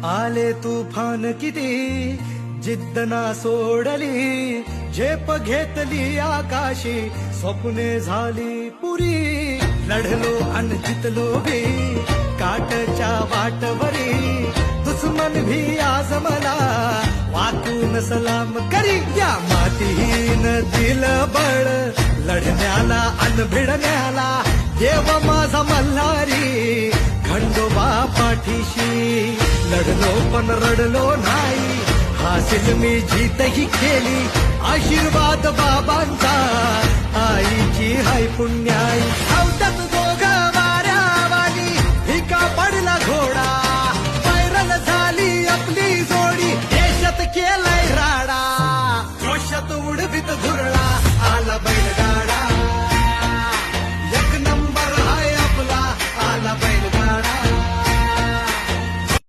आले तुफान किती जिद्द ना सोडली, झेप घेतली आकाशी, स्वप्ने झाली पुरी. लढलो अन जितलो भी काटच्या वाटवरी, दुश्मन भी आज मला वाकून सलाम करी. या मातीन दिलं बळ लढण्याला अन भिडण्याला, देव माझा मल्हारी खंडोबा पाठीशी. लढलो पण रडलो नाही, हासिल मी जीतही केली, आशीर्वाद बाबांचा आईची हाय पुण्याई. अवतत दोघ वाऱ्यावानी फिका पड